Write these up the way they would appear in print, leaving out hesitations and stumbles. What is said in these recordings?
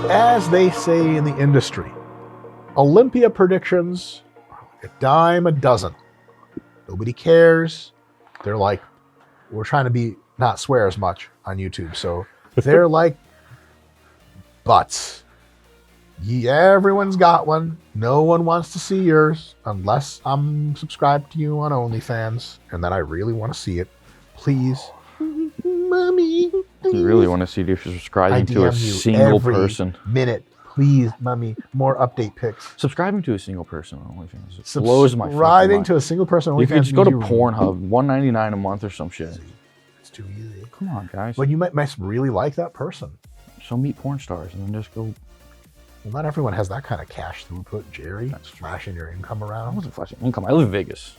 As they say in the industry, Olympia Predictions are like a dime a dozen. Nobody cares. They're like, we're trying to not swear as much on YouTube, so they're like butts. Everyone's got one. No one wants to see yours unless I'm subscribed to you on OnlyFans, and then I really want to see it. Please, mommy. I really want to see if you're subscribing to a single person. Minute, please, mommy. More update pics. Subscribing to a single person on OnlyFans blows my fucking Subscribing mind. to a single person on OnlyFans. You can just go to Pornhub, $1.99 a month or some shit. It's too easy. Come on, guys. But you might really like that person. So meet porn stars and then just go. Well, not everyone has that kind of cash throughput, Jerry. That's flashing your income I around. wasn't flashing income. I live in Vegas.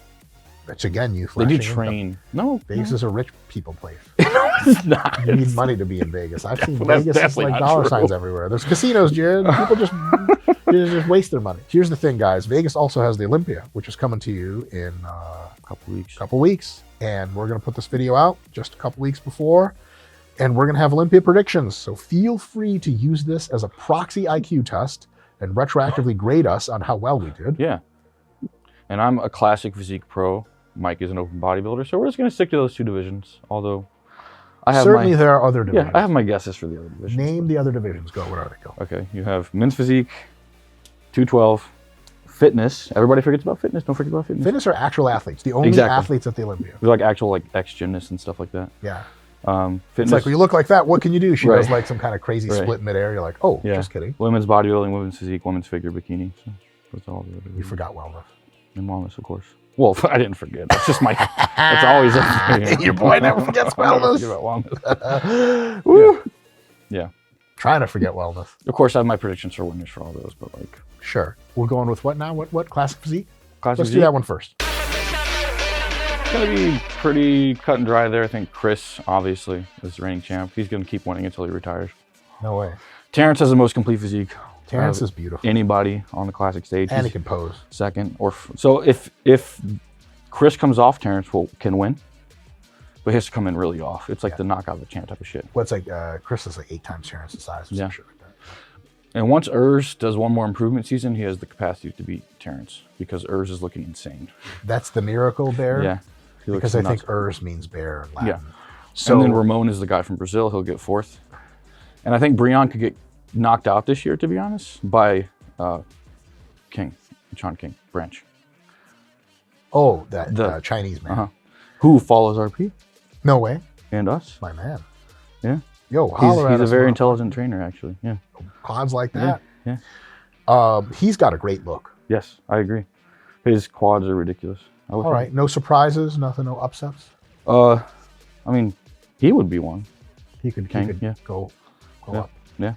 That's again you. They do flashing train. income. No, Vegas is a rich people place. no, it's not. You need money to be in Vegas. I've seen That's Vegas. It's like definitely not dollar true. signs everywhere. There's casinos, Jared. People just waste their money. Here's the thing, guys. Vegas also has the Olympia, which is coming to you in A couple weeks. And we're going to put this video out just a couple weeks before. And we're going to have Olympia predictions. So feel free to use this as a proxy IQ test and retroactively grade us on how well we did. Yeah. And I'm a classic physique pro. Mike is an open bodybuilder. So we're just going to stick to those two divisions. Although I have Certainly there are other divisions. Yeah, I have my guesses for the other divisions. Name the other divisions. Go. What are they? Go. Okay. You have men's physique, 212, fitness. Everybody forgets about fitness. Don't forget about fitness. Fitness are actual athletes. The only Exactly. athletes at the Olympia. They're like actual like ex-gymnasts and stuff like that. Yeah. Fitness. It's like, well, you look like that. What can you do? She Right. does like some kind of crazy Right. split midair. You're like, oh, Yeah. just kidding. Women's bodybuilding, women's physique, women's figure, bikini. So that's all the other You divisions. forgot wellness. And wellness, of course. Well, I didn't forget. That's just my. That's always a Your boy never forgets wellness. Forget about wellness. Woo. Yeah. Trying to forget wellness. Of course, I have my predictions for winners for all those, but like. Sure. We're going with what now? What classic physique? Classic Let's do physique? that one first. It's gonna be pretty cut and dry there. I think Chris, obviously, is the reigning champ. He's gonna keep winning until he retires. No way. Terrence has the most complete physique. Terrence is beautiful. Anybody on the classic stage. And he He's can pose. second. So if Chris comes off, Terrence can win. But he has to come in really off. It's like the knockout the champ type of shit. What's like Chris is like 8 times Terrence's size or some shit like that. And once Urs does one more improvement season, he has the capacity to beat Terrence because Urs is looking insane. That's the miracle bear? Yeah. He looks Because I nuts. think Urs means bear in Latin. Yeah. So And then Ramon is the guy from Brazil. He'll get fourth. And I think Breon could get knocked out this year, to be honest, by Sean King, Branch. Oh, that Chinese man. Who follows RP No way. and us. My man. Yeah. Yo, holler at He's a us, very bro. intelligent trainer, actually. Yeah. Pods like Yeah. that. Yeah. He's got a great look. Yes, I agree. His quads are ridiculous. All right. No surprises, nothing, no upsets. I mean, he would be one. He could yeah. go Yeah. up. Yeah.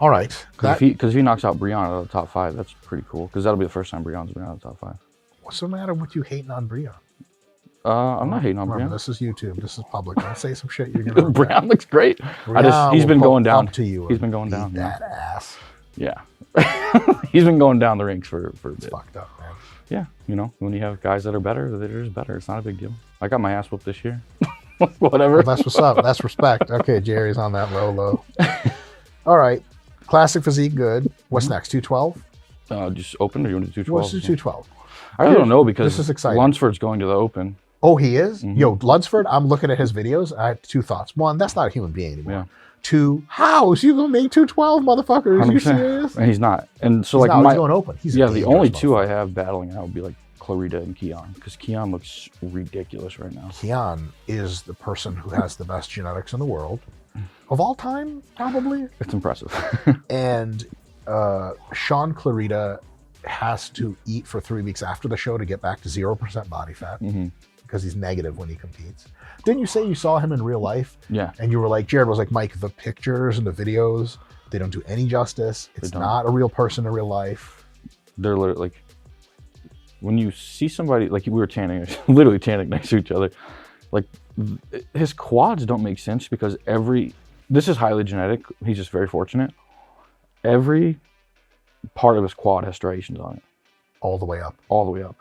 All right. Because if he knocks out Breon out of the top 5, that's pretty cool. Because that'll be the first time Breon's been out of the top 5. What's the matter with you hating on Breon? I'm not hating on Remember, Breon. this is YouTube. This is public. Don't say some shit you're gonna regret. Breon looks great. Breon He's been will going come down. up to you. He's and been going beat down. That ass. Yeah. He's been going down the ranks for a bit. It's fucked up, man. Yeah, when you have guys that are better, they're just better. It's not a big deal. I got my ass whooped this year. Whatever. Well, that's what's up. That's respect. Okay, Jerry's on that low. All right. Classic physique, good. What's next? 212? Just open, or you want to do 212? What's the 212? I really don't know because this is exciting. Lunsford's going to the Open. Oh, he is? Yo, Lunsford, I'm looking at his videos. I had 2 thoughts. 1, that's not a human being anymore. Yeah. 2, how is you gonna make 212, motherfucker? Are you 100%. serious? And he's not. And so He's like not, he's going open. He's a the only dangerous 2 I have battling out would be like Clarita and Keon, because Keon looks ridiculous right now. Keon is the person who has the best genetics in the world of all time, probably. It's impressive. And Sean Clarita has to eat for 3 weeks after the show to get back to 0% body fat because he's negative when he competes. Didn't you say you saw him in real life? Yeah. And you were like, Jared was like, Mike, the pictures and the videos, they don't do any justice. It's not a real person in real life. They're literally like, when you see somebody, like we were tanning, literally tanning next to each other, like his quads don't make sense because this is highly genetic. He's just very fortunate. Every part of his quad has striations on it. All the way up. All the way up.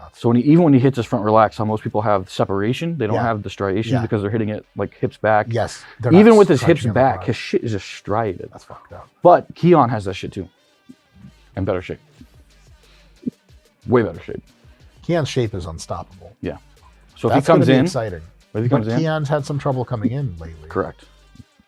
nuts. So even when he hits his front relax, how most people have separation, they don't have the striations because they're hitting it like hips back. Yes. Even with his hips back, his shit is just striated. That's fucked up. But Keon has that shit too. And better shape. Way better shape. Keon's shape is unstoppable. Yeah. So That's if he comes in, exciting. if he comes in, Keon's had some trouble coming in lately. correct.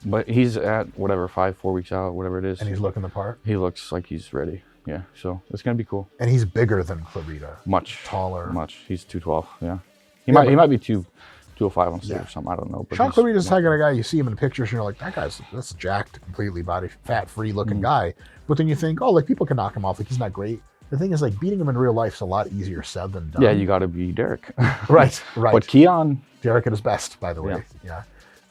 But he's at whatever 4 weeks out, whatever it is. And he's looking the part. He looks like he's ready. Yeah. So it's gonna be cool. And he's bigger than Clarita. Much taller. Much. He's 212. Yeah. He might be 205 on stage or something. I don't know. But Sean Clarita's the kind of guy that's you see him in pictures and you're like, that's a jacked, completely fat free looking guy. But then you think, oh, like people can knock him off. Like he's not great. The thing is, like beating him in real life is a lot easier said than done. Yeah, you got to be Derek. Right. But Keon, Derek at his best, by the way. Yeah.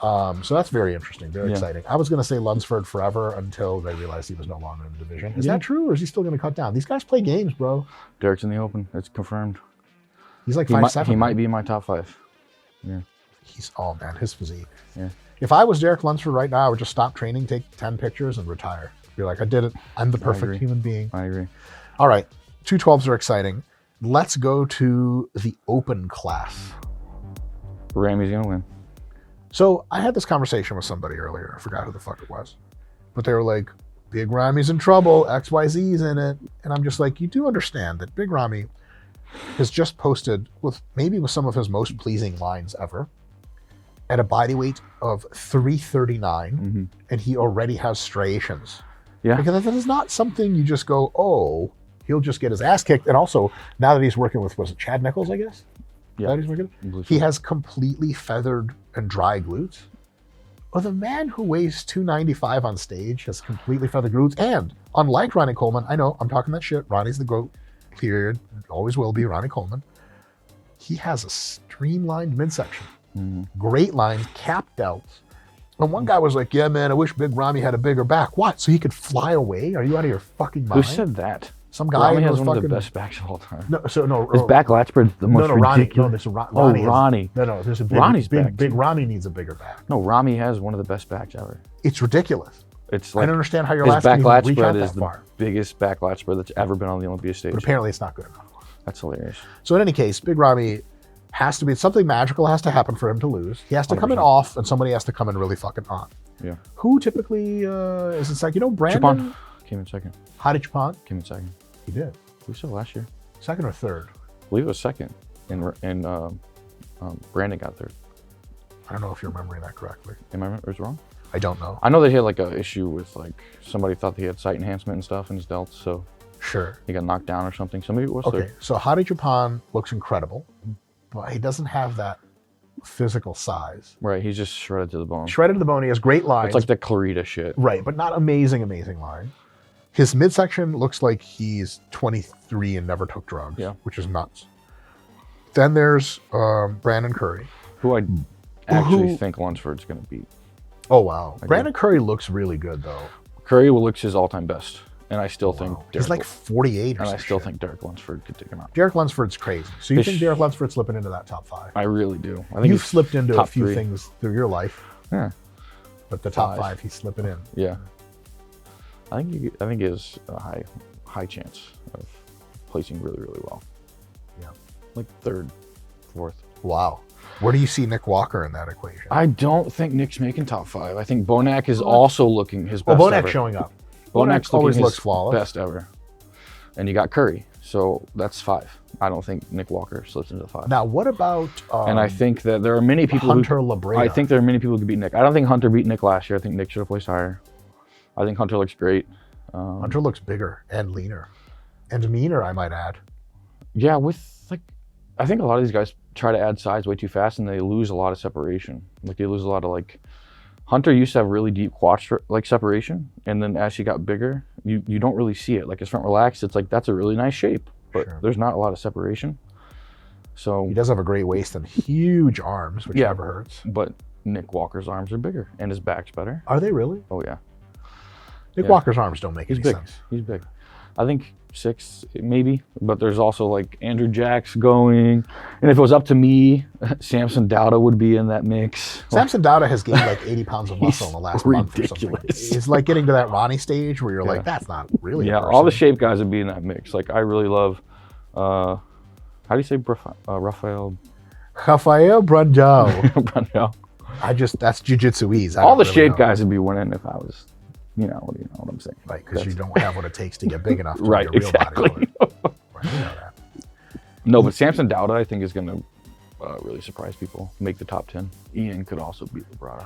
So that's very interesting, very exciting. I was going to say Lunsford forever until they realized he was no longer in the division. Is that true, or is he still going to cut down? These guys play games, bro. Derek's in the open. It's confirmed. He's like 5'7". He might be in my top 5. Yeah. Oh man, his physique. Yeah. If I was Derek Lunsford right now, I would just stop training, take 10 pictures, and retire. Be like, I did it. I'm the perfect human being. I agree. All right, 212s are exciting. Let's go to the open class. Ramy's gonna win. So I had this conversation with somebody earlier. I forgot who the fuck it was. But they were like, Big Ramy's in trouble. XYZ's in it. And I'm just like, you do understand that Big Ramy has just posted with some of his most pleasing lines ever at a body weight of 339. And he already has striations. Yeah. Because that is not something you just go, oh, he'll just get his ass kicked. And also, now that he's working with, was it Chad Nichols, I guess? Yeah. He has completely feathered and dry glutes. Well, the man who weighs 295 on stage has completely feathered glutes. And unlike Ronnie Coleman, I know I'm talking that shit. Ronnie's the GOAT, period. Always will be Ronnie Coleman. He has a streamlined midsection. Great lines, capped delts. And one guy was like, yeah, man, I wish Big Ramy had a bigger back. What? So he could fly away? Are you out of your fucking mind? Who said that? Some guy Ramy has one of the best backs of all time. His back lat spread's the most ridiculous. Ronnie. Ronnie. There's a Ronnie's back. Big Ronnie needs a bigger back. No, Ramy has one of the best backs ever. It's ridiculous. It's I like don't understand how your his last back lat reach spread out is that the far. biggest back lat spread that's ever been on the Olympia stage. But apparently it's not good enough. That's hilarious. So in any case, Big Ramy has to be, something magical has to happen for him to lose. He has to come in off and somebody has to come in really fucking on. Yeah. Who typically is it like, Brandon? Chupon came in second. How did Chupon? Came in second. He did. Who said last year? Second or third? I believe it was second. And Brandon got third. I don't know if you're remembering that correctly. Am I wrong? I don't know. I know they had like an issue with like somebody thought he had sight enhancement and stuff in his delts, so sure he got knocked down or something. So maybe it was okay. third. So Hadi Chupon looks incredible, but he doesn't have that physical size. Right, he's just shredded to the bone. Shredded to the bone. He has great lines. It's like the Clarita shit. Right, but not amazing line. His midsection looks like he's 23 and never took drugs, which is nuts. Then there's Brandon Curry, who I actually think Lunsford's going to beat. Oh, wow. Brandon Curry looks really good, though. Curry looks his all-time best, and I still think he's like 48 or and I still think Derek Lunsford could take him out. Derek Lunsford's crazy. So you think Derek Lunsford's slipping into that top 5? I really do. I think you've slipped into a few 3 things through your life. Yeah. But the top 5, he's slipping in. Yeah. I think he has a high chance of placing really, really well. Yeah. Like 3rd, 4th. Wow. Where do you see Nick Walker in that equation? I don't think Nick's making top 5. I think Bonac is also looking his best Bonac's ever. showing up. Bonac's always looks flawless. Best ever. And you got Curry, so that's 5. I don't think Nick Walker slips into 5. Now, what about... and I think that there are many people Hunter Labreda. I think there are many people who could beat Nick. I don't think Hunter beat Nick last year. I think Nick should have placed higher. I think Hunter looks great. Hunter looks bigger and leaner. And meaner, I might add. Yeah, I think a lot of these guys try to add size way too fast and they lose a lot of separation. Like they lose a lot of Hunter used to have really deep quad separation, and then as he got bigger, you don't really see it. Like his front relaxed, it's like that's a really nice shape, but there's not a lot of separation. So he does have a great waist and huge arms, which never hurts. But Nick Walker's arms are bigger and his back's better. Are they really? Oh yeah. Nick Walker's arms don't make any sense. He's big. I think 6 maybe, but there's also Andrew Jacks going, and if it was up to me, Samson Dauda would be in that mix. Samson Dauda has gained 80 pounds of muscle in the last month or something. It's like getting to that Ronnie stage where you're like, that's not really a person. All the shape guys would be in that mix. I really love how How do you say Rafael? Rafael Brandão. Brandão. That's jiu-jitsu-ese. All the shade guys would be winning if I was, you know what I'm saying. Right, because you don't have what it takes to get big enough to Right, be a real exactly. bodybuilder. Right, you know that. No, but Samson Dauda, I think, is going to really surprise people, make the top 10. Ian could also beat Labrada.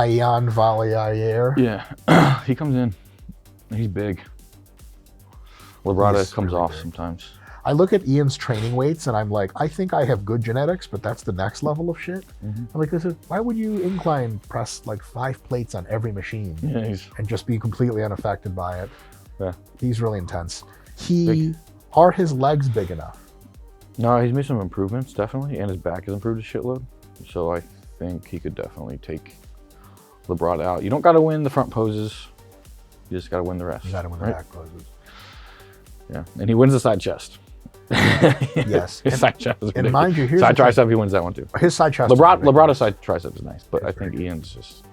Ian Valliere. Yeah, he comes in. He's big. Labrada He's comes really off big. sometimes. I look at Ian's training weights and I'm like, I think I have good genetics, but that's the next level of shit. Mm-hmm. I'm like, why would you incline press like 5 plates on every machine Yeah, and just be completely unaffected by it? Yeah. He's really intense. Big. Are his legs big enough? No, he's made some improvements, definitely, and his back has improved a shitload. So I think he could definitely take Labrada out. You don't got to win the front poses. You just got to win the rest. You got to win the back poses. Yeah, and he wins the side chest. Yes. His side chest is And mind you, here's side the thing. tricep, he wins that one too. His side chest. Labrada's side tricep is nice, but It's I think very Ian's just...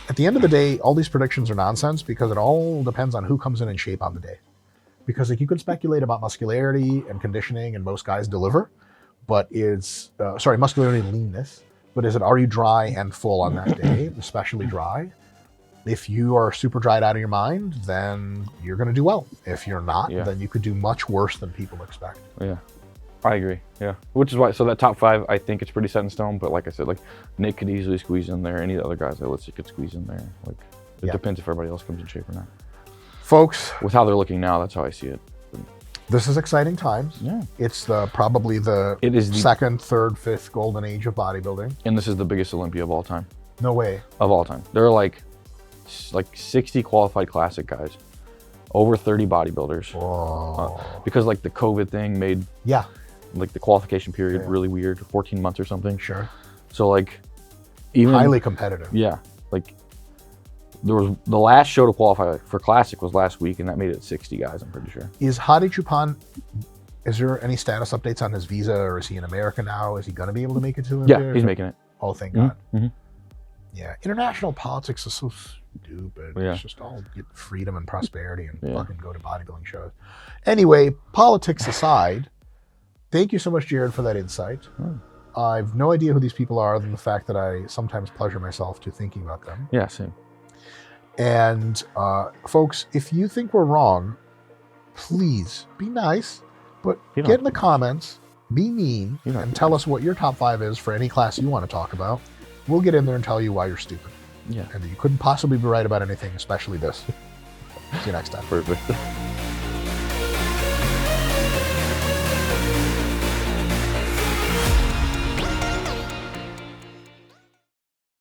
At the end of the day, all these predictions are nonsense because it all depends on who comes in shape on the day. Because like you can speculate about muscularity and conditioning, and most guys deliver, but it's muscularity and leanness. But are you dry and full on that day, especially dry? If you are super dried out of your mind, then you're going to do well. If you're not, then you could do much worse than people expect. Yeah, I agree. Yeah, which is why. So that top 5, I think it's pretty set in stone. But like I said, like Nick could easily squeeze in there. Any of the other guys, you could squeeze in there. Like it depends if everybody else comes in shape or not. Folks, with how they're looking now, that's how I see it. This is exciting times. Yeah, it's probably the second, third, fifth golden age of bodybuilding. And this is the biggest Olympia of all time. No way. Of all time, there are like 60 qualified classic guys, over 30 bodybuilders. Because like the COVID thing made like the qualification period really weird, 14 months or something. Sure. So like even highly competitive. Yeah, like there was the last show to qualify for classic was last week, and that made it 60 guys. I'm pretty sure. Is Hadi Choopan? Is there any status updates on his visa, or is he in America now? Is he going to be able to make it to Olympia? Yeah, he's making it. Oh, thank God. Mm-hmm. Yeah, international politics is so stupid. Yeah. It's just all get freedom and prosperity and fucking go to bodybuilding shows. Anyway, politics aside, thank you so much, Jared, for that insight. I've no idea who these people are, other than the fact that I sometimes pleasure myself to thinking about them. Yeah, same. And folks, if you think we're wrong, please be nice, but get in the comments, be mean, and tell us what your top 5 is for any class you want to talk about. We'll get in there and tell you why you're stupid. Yeah. And you couldn't possibly be right about anything, especially this. See you next time. Perfect.